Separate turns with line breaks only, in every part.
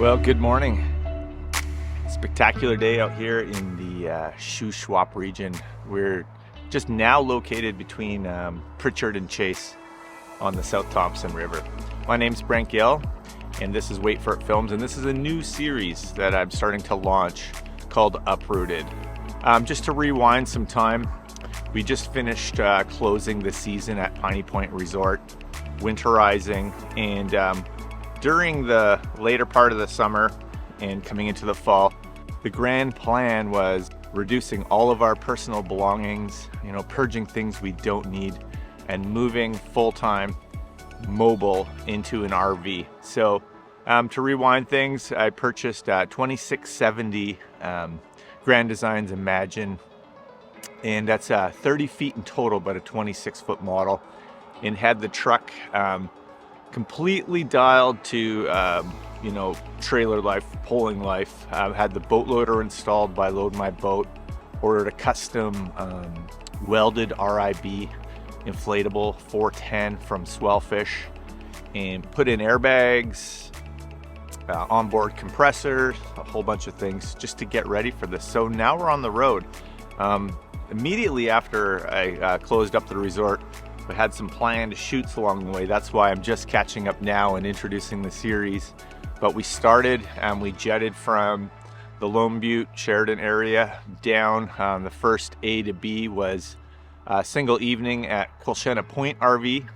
Well, good morning. Spectacular day out here in the Shuswap region. We're just now located between Pritchard and Chase on the South Thompson River. My name's Brent Gill, and this is Wait For It Films, and this is a new series that I'm starting to launch called Uprooted. Just to rewind some time, we just finished closing the season at Piney Point Resort, winterizing, and during the later part of the summer and coming into the fall, the grand plan was reducing all of our personal belongings, purging things we don't need, and moving full-time mobile into an RV. So to rewind things, I purchased a 2670 Grand Designs Imagine, and that's 30 feet in total, but a 26-foot model, and had the truck completely dialed to trailer life, pulling life. Had the boat loader installed by Load My Boat, ordered a custom welded RIB inflatable 410 from Swellfish, and put in airbags, onboard compressor, a whole bunch of things just to get ready for this. So now we're on the road. Immediately after I closed up the resort, we had some planned shoots along the way. That's why I'm just catching up now and introducing the series. But we started and we jetted from the Lone Butte, Sheridan area down. The first A to B was a single evening at Quilchena Point RV.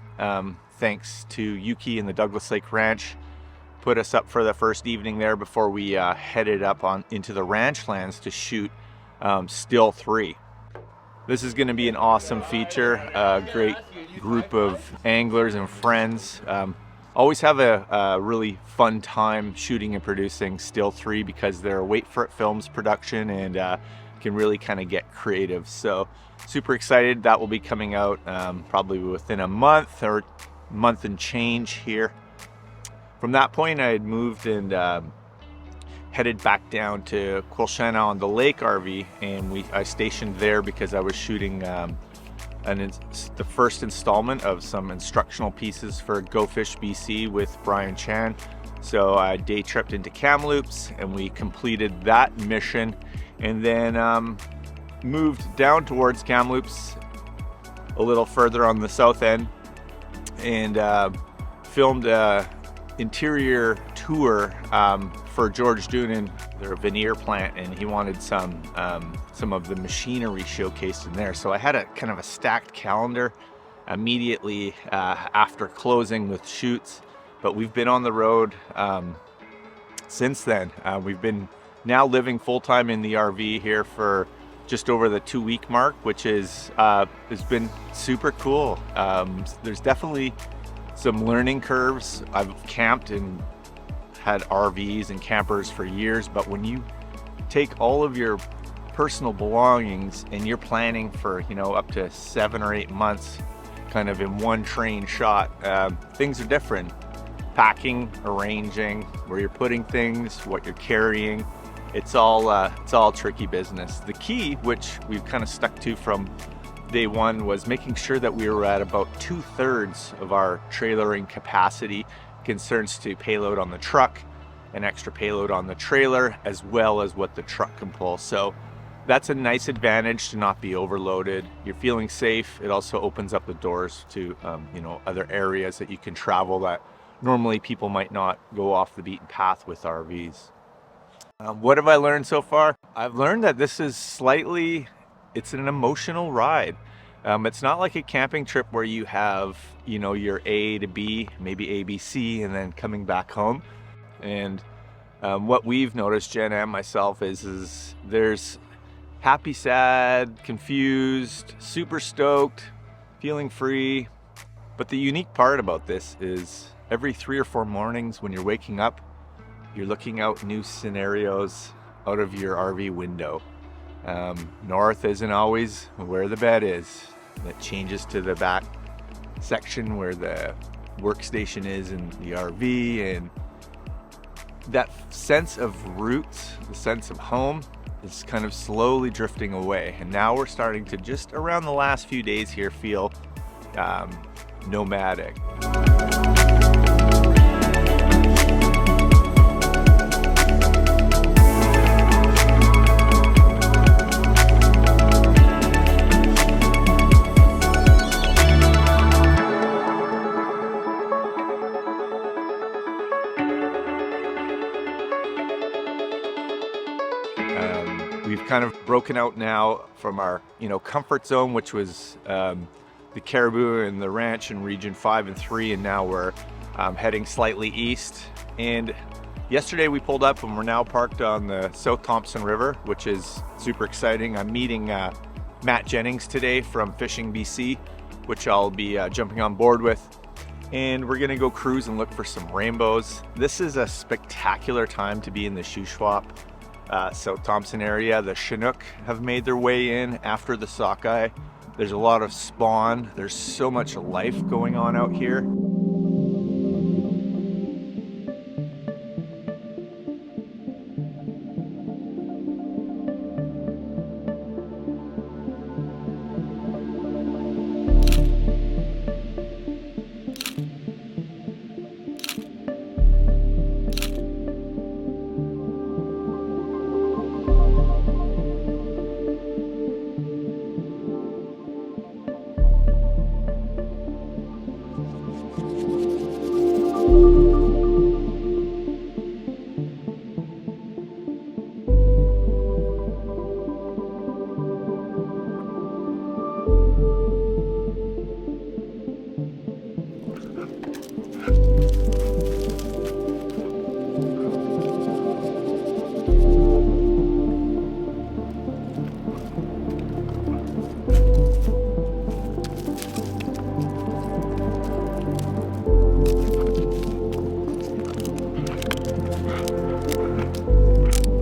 Thanks to Yuki and the Douglas Lake Ranch. Put us up for the first evening there before we headed up into the ranch lands to shoot Still 3. This is going to be an awesome feature, a great group of anglers and friends. Always have a really fun time shooting and producing Still 3 because they're a Wait For It Films production and can really kind of get creative. So super excited. That will be coming out probably within a month or month and change here. From that point, I had moved and headed back down to Quilchena on the Lake RV, and I stationed there because I was shooting the first installment of some instructional pieces for Go Fish BC with Brian Chan. So I day tripped into Kamloops and we completed that mission, and then moved down towards Kamloops a little further on the south end and filmed a interior tour for George Doonan, their veneer plant, and he wanted some of the machinery showcased in there. So I had a kind of a stacked calendar immediately after closing with shoots, but we've been on the road since then. We've been now living full-time in the RV here for just over the 2-week mark, which has been super cool. There's definitely some learning curves. I've camped and had RVs and campers for years, but when you take all of your personal belongings and you're planning for up to 7 or 8 months kind of in one train shot, things are different. Packing, arranging, where you're putting things, what you're carrying, it's all tricky business. The key, which we've kind of stuck to from day one, was making sure that we were at about 2/3 of our trailering capacity, concerns to payload on the truck, an extra payload on the trailer, as well as what the truck can pull. So that's a nice advantage to not be overloaded. You're feeling safe. It also opens up the doors to other areas that you can travel that normally people might not go off the beaten path with RVs. What have I learned so far? I've learned that this is it's an emotional ride. It's not like a camping trip where you have, your A to B, maybe A, B, C, and then coming back home. And what we've noticed, Jen and myself, is there's happy, sad, confused, super stoked, feeling free. But the unique part about this is every 3 or 4 mornings when you're waking up, you're looking out new scenarios out of your RV window. North isn't always where the bed is. That changes to the back section where the workstation is in the RV, and that sense of roots, the sense of home, is kind of slowly drifting away. And now we're starting to, just around the last few days here, feel nomadic. kind of broken out now from our, comfort zone, which was the Caribou and the ranch in region 5 and 3, and now we're heading slightly east. And yesterday we pulled up and we're now parked on the South Thompson River, which is super exciting. I'm meeting Matt Jennings today from Fishing BC, which I'll be jumping on board with. And we're gonna go cruise and look for some rainbows. This is a spectacular time to be in the Shuswap, South Thompson area. The Chinook have made their way in after the sockeye. There's a lot of spawn. There's so much life going on out here.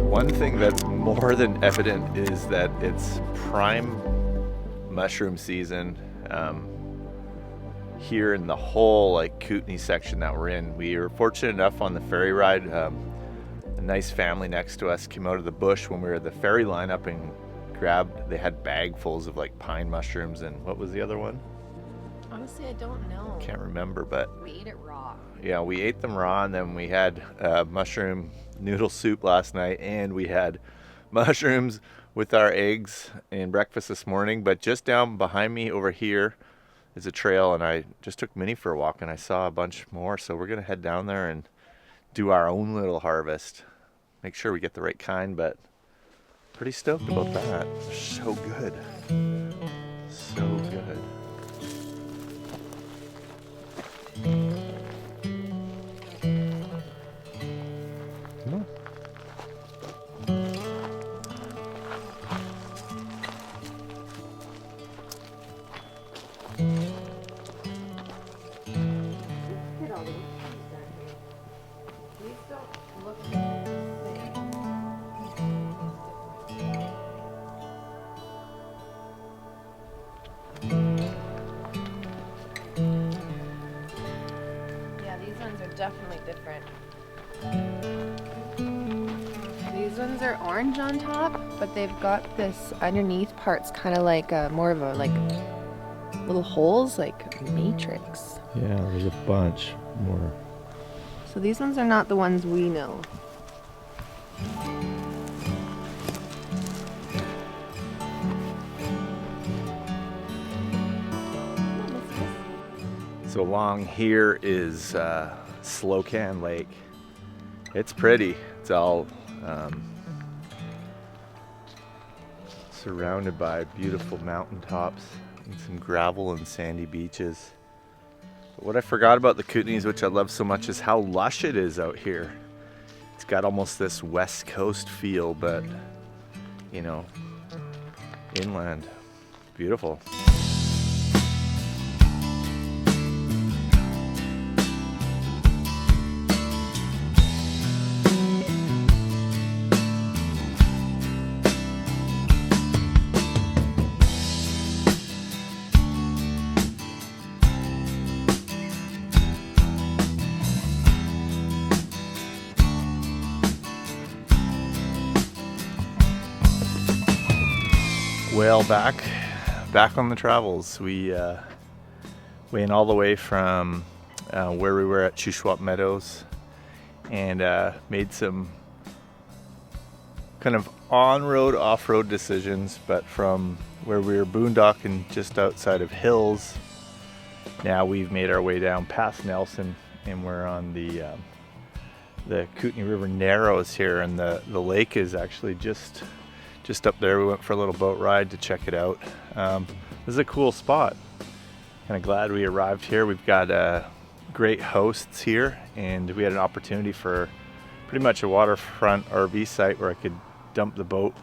One thing that's more than evident is that it's prime mushroom season here in the whole Kootenays section that we're in. We were fortunate enough on the ferry ride. A nice family next to us came out of the bush when we were at the ferry lineup and grabbed, they had bagfuls of pine mushrooms and what was the other one?
Honestly, I don't know.
Can't remember, but
we ate it raw.
Yeah, we ate them raw, and then we had mushroom noodle soup last night, and we had mushrooms with our eggs and breakfast this morning. But just down behind me over here is a trail, and I just took Minnie for a walk, and I saw a bunch more. So we're gonna head down there and do our own little harvest. Make sure we get the right kind, but pretty stoked about that. They're so good. So good.
Definitely different. These ones are orange on top, but they've got this underneath part's kind of like more of a little holes, like matrix.
Yeah, there's a bunch more.
So these ones are not the ones we know.
So along here is Slocan Lake. It's pretty. It's all surrounded by beautiful mountaintops and some gravel and sandy beaches. But what I forgot about the Kootenays, which I love so much, is how lush it is out here. It's got almost this West Coast feel, but inland. Beautiful. Well, back on the travels. We went all the way from where we were at Shuswap Meadows and made some kind of on-road, off-road decisions, but from where we were boondocking just outside of Hills, now we've made our way down past Nelson and we're on the Kootenay River Narrows here, and the lake is actually just just up there. We went for a little boat ride to check it out. This is a cool spot. Kind of glad we arrived here. We've got great hosts here, and we had an opportunity for pretty much a waterfront RV site where I could dump the boat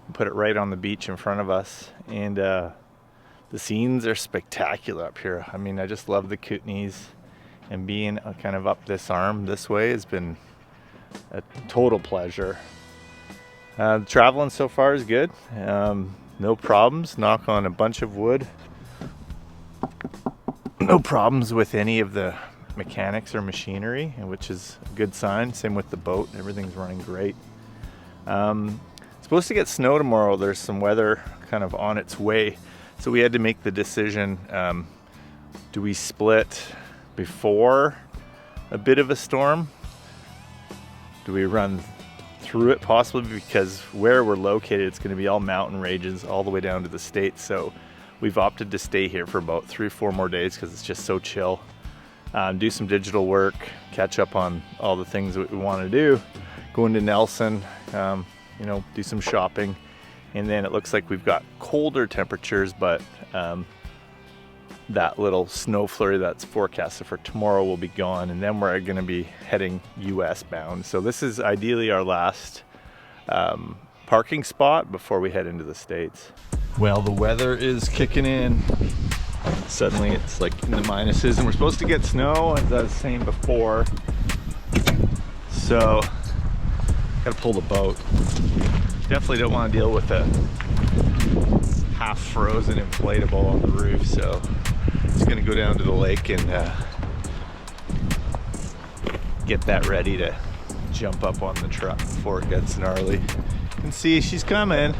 and put it right on the beach in front of us. And the scenes are spectacular up here. I mean, I just love the Kootenays, and being kind of up this arm this way has been a total pleasure. Traveling so far is good. No problems. Knock on a bunch of wood. No problems with any of the mechanics or machinery, which is a good sign. Same with the boat. Everything's running great. Supposed to get snow tomorrow. There's some weather kind of on its way. So we had to make the decision, do we split before a bit of a storm? Do we run through it possibly? Because where we're located, it's going to be all mountain ranges all the way down to the States. So we've opted to stay here for about 3 or 4 more days because it's just so chill. Do some digital work, catch up on all the things that we want to do, go into Nelson, you know, do some shopping. And then it looks like we've got colder temperatures, but that little snow flurry that's forecasted for tomorrow will be gone, and then we're going to be heading US bound. So this is ideally our last parking spot before we head into the States. Well, the weather is kicking in. Suddenly it's like in the minuses, and we're supposed to get snow, as I was saying before. So gotta pull the boat. Definitely don't want to deal with a half frozen inflatable on the roof, so just gonna go down to the lake and get that ready to jump up on the truck before it gets gnarly. You can see she's coming.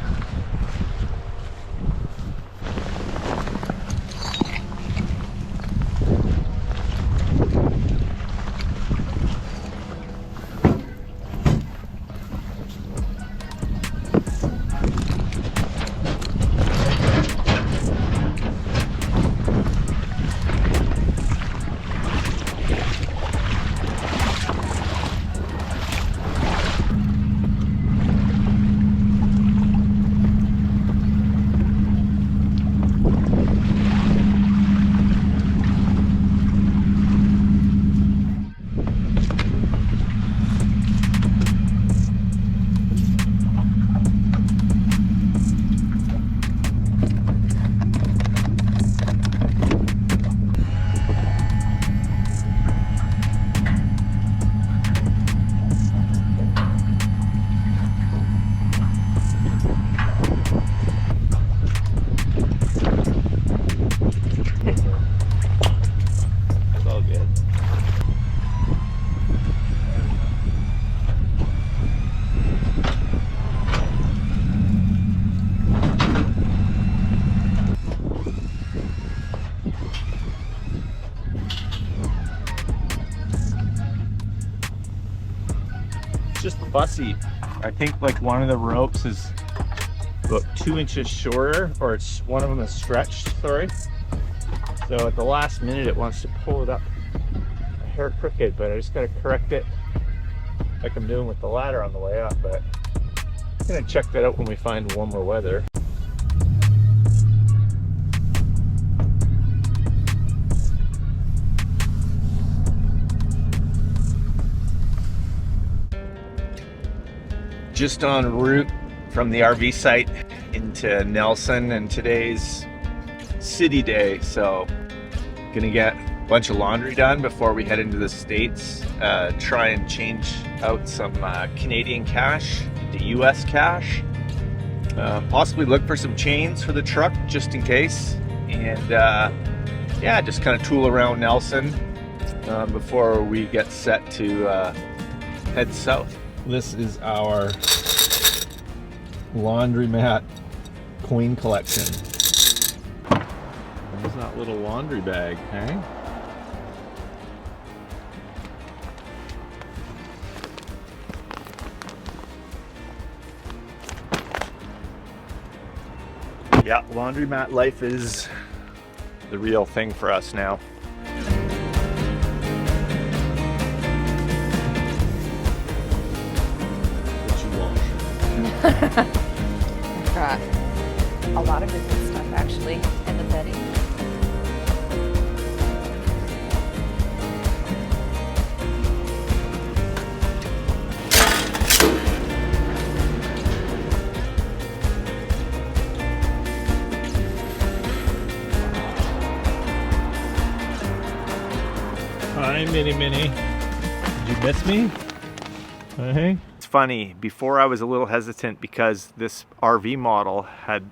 Just fussy. I think like one of the ropes is about 2 inches shorter, or it's one of them is stretched, sorry. So at the last minute it wants to pull it up a hair crooked, but I just gotta correct it like I'm doing with the ladder on the way up. But I'm gonna check that out when we find warmer weather. Just en route from the RV site into Nelson, and today's city day, so gonna get a bunch of laundry done before we head into the States. Try and change out some Canadian cash into US cash. Possibly look for some chains for the truck just in case, and yeah, just kind of tool around Nelson before we get set to head south. This is our laundromat coin collection. There's that little laundry bag, hey? Yeah, laundromat life is the real thing for us now.
got a lot of different stuff actually in the bedding.
Hi, Minnie. Did you miss me? Hey.
It's funny, before I was a little hesitant because this RV model had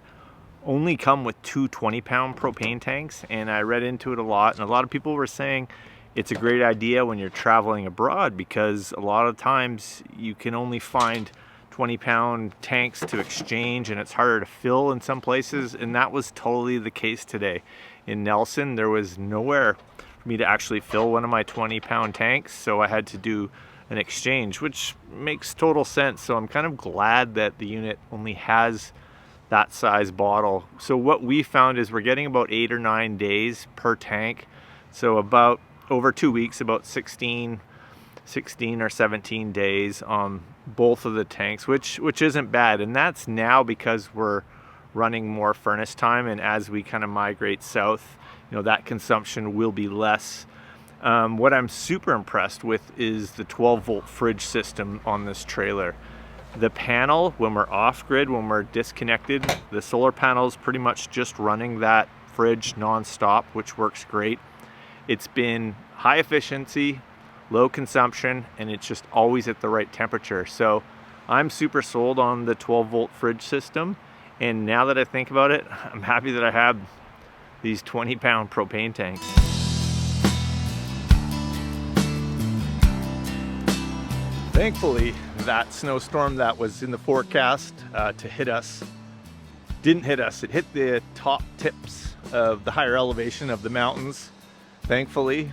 only come with two 20-pound propane tanks, and I read into it a lot, and a lot of people were saying it's a great idea when you're traveling abroad because a lot of times you can only find 20-pound tanks to exchange and it's harder to fill in some places, and that was totally the case today. In Nelson, there was nowhere for me to actually fill one of my 20-pound tanks, so I had to do an exchange, which makes total sense. So I'm kind of glad that the unit only has that size bottle. So what we found is we're getting about 8 or 9 days per tank, so about over 2 weeks, about 16 or 17 days on both of the tanks, which isn't bad. And that's now because we're running more furnace time, and as we kind of migrate south, you know, that consumption will be less. What I'm super impressed with is the 12-volt fridge system on this trailer. The panel, when we're off-grid, when we're disconnected, the solar panel is pretty much just running that fridge non-stop, which works great. It's been high efficiency, low consumption, and it's just always at the right temperature. So I'm super sold on the 12-volt fridge system, and now that I think about it, I'm happy that I have these 20-pound propane tanks. Thankfully, that snowstorm that was in the forecast to hit us didn't hit us. It hit the top tips of the higher elevation of the mountains, thankfully.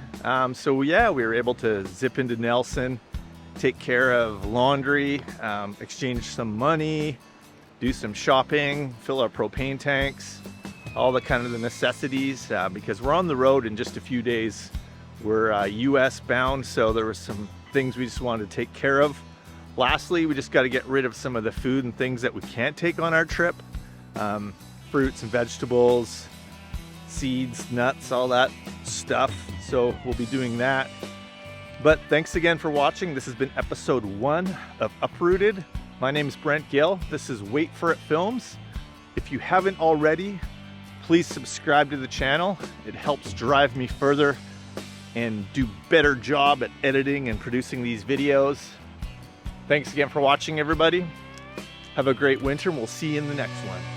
So yeah, we were able to zip into Nelson, take care of laundry, exchange some money, do some shopping, fill our propane tanks, all the kind of the necessities, because we're on the road in just a few days. We're US bound, so there were some things we just wanted to take care of. Lastly, we just got to get rid of some of the food and things that we can't take on our trip. Fruits and vegetables, seeds, nuts, all that stuff. So we'll be doing that. But thanks again for watching. This has been episode 1 of Uprooted. My name is Brent Gill. This is Wait For It Films. If you haven't already, please subscribe to the channel. It helps drive me further and do better job at editing and producing these videos. Thanks again for watching, everybody. Have a great winter, and we'll see you in the next one.